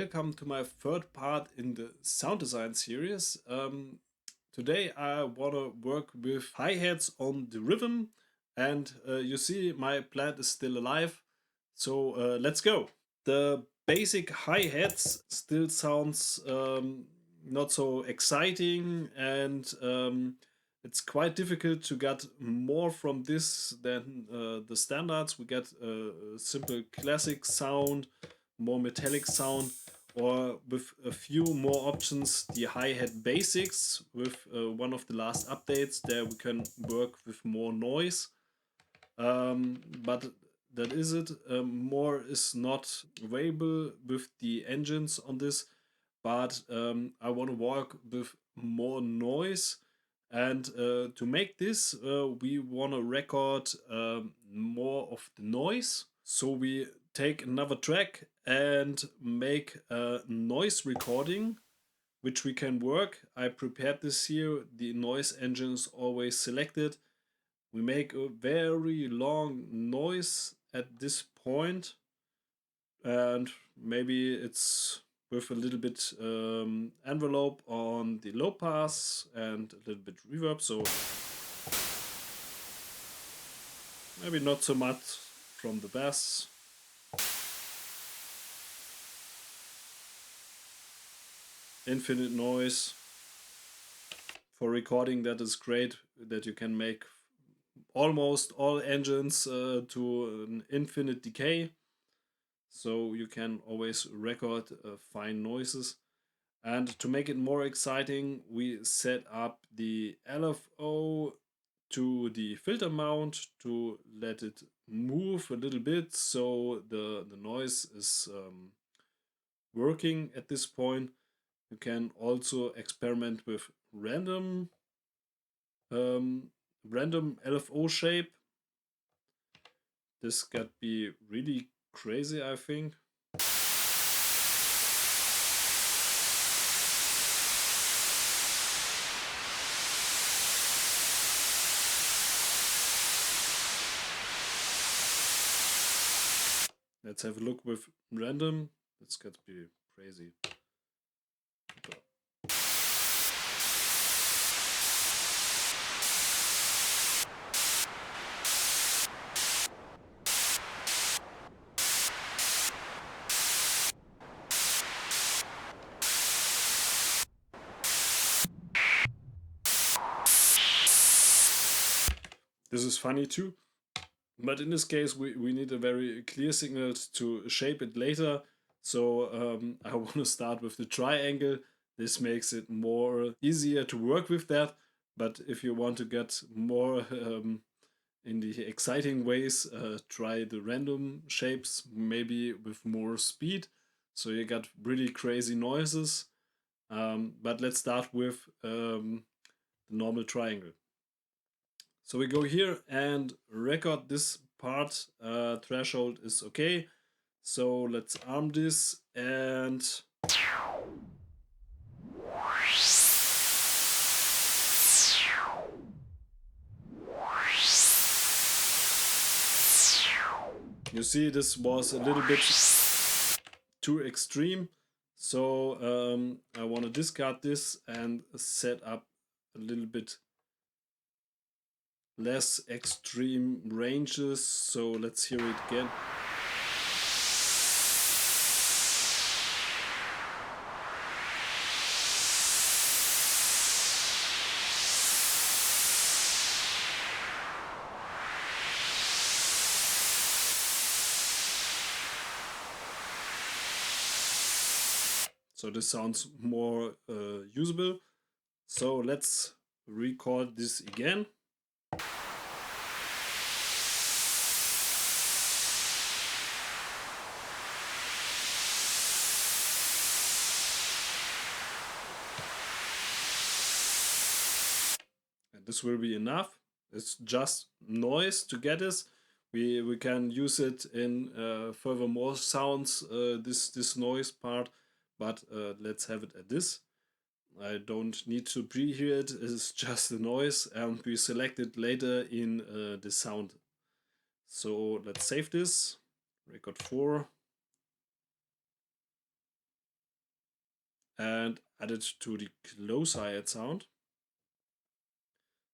welcome to my third part in the sound design series. Today I want to work with hi-hats on the rhythm, and you see my plant is still alive, so let's go. The basic hi-hats still sounds not so exciting, and it's quite difficult to get more from this than the standards. We get a simple classic sound, more metallic sound, or with a few more options, the hi-hat basics with one of the last updates. There we can work with more noise, but that is it. More is not available with the engines on this, but I want to work with more noise. And to make this, we want to record more of the noise. So we take another track and make a noise recording, which we can work. I prepared this here. The noise engine is always selected. We make a very long noise at this point, and maybe it's with a little bit envelope on the low pass and a little bit reverb, so maybe not so much from the bass. Infinite noise. For recording, that is great, that you can make almost all engines to an infinite decay, so you can always record fine noises. And to make it more exciting, we set up the LFO to the filter mount to let it move a little bit, so the noise is working at this point. You can also experiment with random LFO shape. This could be really crazy, I think. Let's have a look with random. This could be crazy. This is funny too, but in this case we need a very clear signal to shape it later. So I want to start with the triangle. This makes it more easier to work with that. But if you want to get more in the exciting ways, try the random shapes, maybe with more speed. So you got really crazy noises. But let's start with the normal triangle. So we go here and record this part. Threshold is okay. So let's arm this and you see this was a little bit too extreme. So I want to discard this and set up a little bit less extreme ranges. So let's hear it again. So this sounds more usable. So let's record this again. And this will be enough. It's just noise to get this. We can use it in further more sounds, this noise part, but let's have it at this. I don't need to prehear it, it's just the noise, and we select it later in the sound. So let's save this, record 4. and add it to the close hi-hat sound.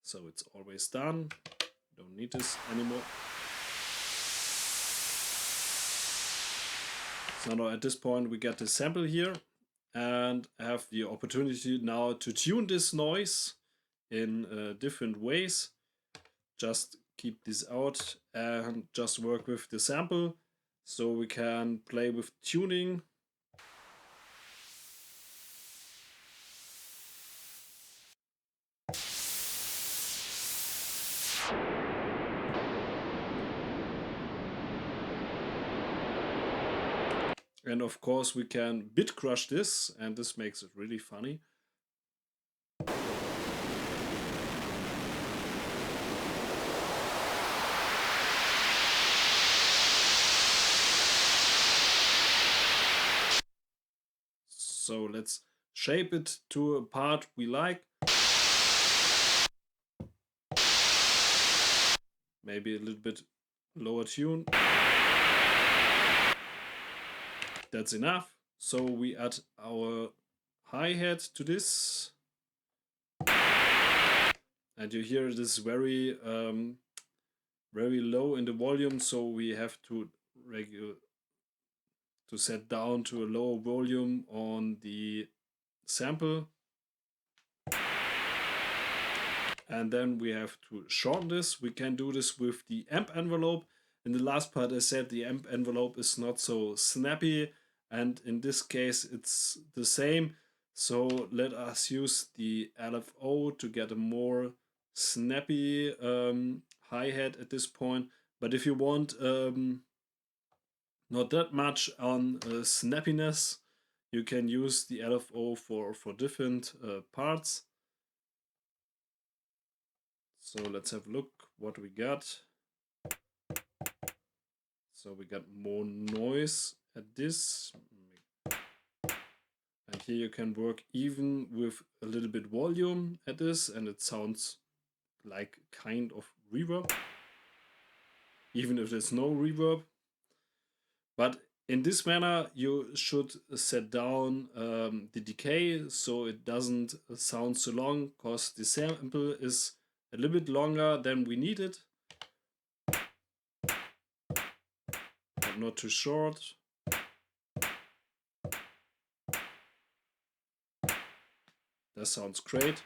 So it's always done. Don't need this anymore. So now at this point we get the sample here and have the opportunity now to tune this noise in different ways. Just keep this out and just work with the sample. So we can play with tuning. And of course we can bit crush this, and this makes it really funny. So let's shape it to a part we like. Maybe a little bit lower tune. That's enough. So we add our hi-hat to this. And you hear this very low in the volume, so we have to set down to a lower volume on the sample. And then we have to shorten this. We can do this with the amp envelope. In the last part I said the amp envelope is not so snappy, and in this case it's the same. So let us use the LFO to get a more snappy hi-hat at this point. But if you want not that much on snappiness, you can use the LFO for different parts. So let's have a look what we got. So we got more noise at this. And here you can work even with a little bit volume at this, and it sounds like kind of reverb, even if there's no reverb. But in this manner you should set down the decay so it doesn't sound so long, because the sample is a little bit longer than we need it, but not too short. That sounds great.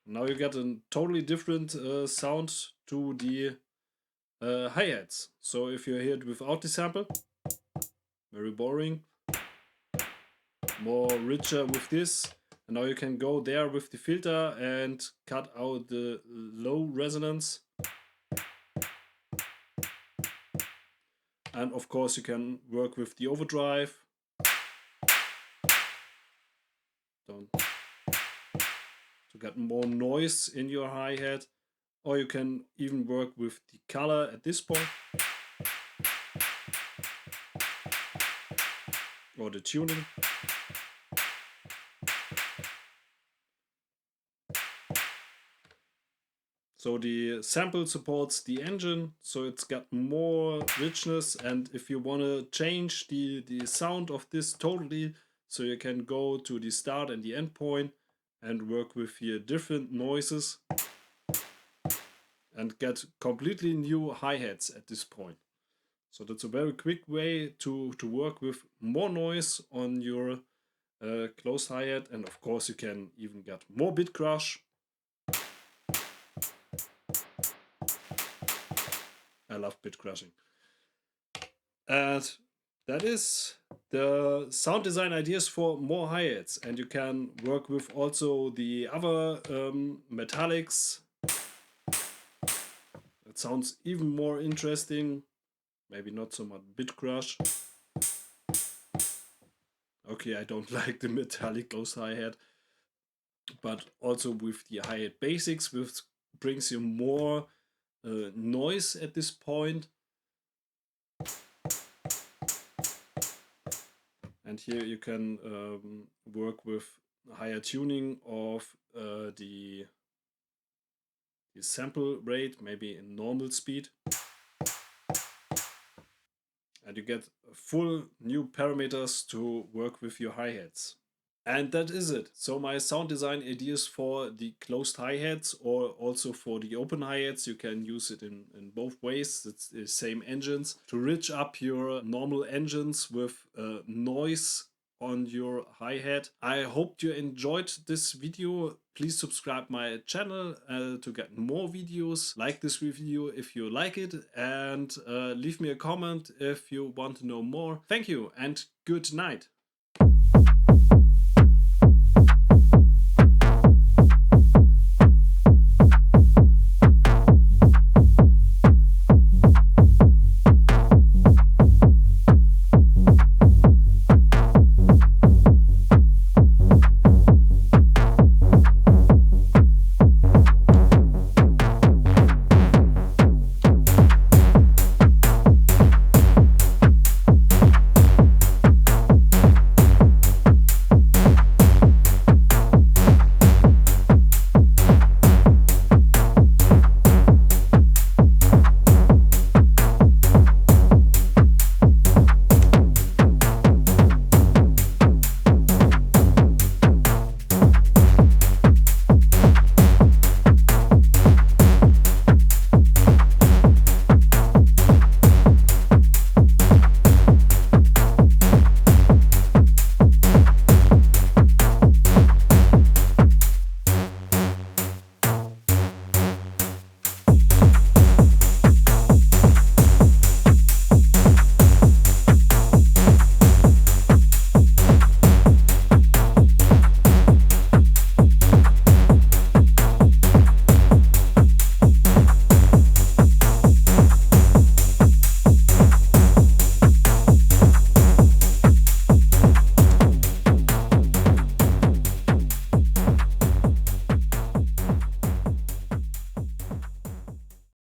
Now you get a totally different sound to the hi-hats. So if you hear it without the sample, very boring. More richer with this. And now you can go there with the filter and cut out the low resonance. And of course you can work with the overdrive. To get more noise in your hi-hat. Or you can even work with the color at this point. Or the tuning. So the sample supports the engine, so it's got more richness, and if you want to change the sound of this totally, so you can go to the start and the end point and work with your different noises and get completely new hi-hats at this point. So that's a very quick way to work with more noise on your closed hi-hat, and of course you can even get more bit crush. I love bit crushing. And that is the sound design ideas for more hi-hats. And you can work with also the other metallics. It sounds even more interesting. Maybe not so much bit crush. Okay, I don't like the metallic close hi-hat. But also with the hi-hat basics, which brings you more noise at this point. And here you can work with higher tuning of the sample rate, maybe in normal speed. And you get full new parameters to work with your hi-hats. And that is it. So my sound design ideas for the closed hi-hats or also for the open hi-hats, you can use it in both ways. It's the same engines. To rich up your normal engines with noise on your hi-hat. I hope you enjoyed this video. Please subscribe my channel to get more videos. Like this video if you like it, and leave me a comment if you want to know more. Thank you and good night.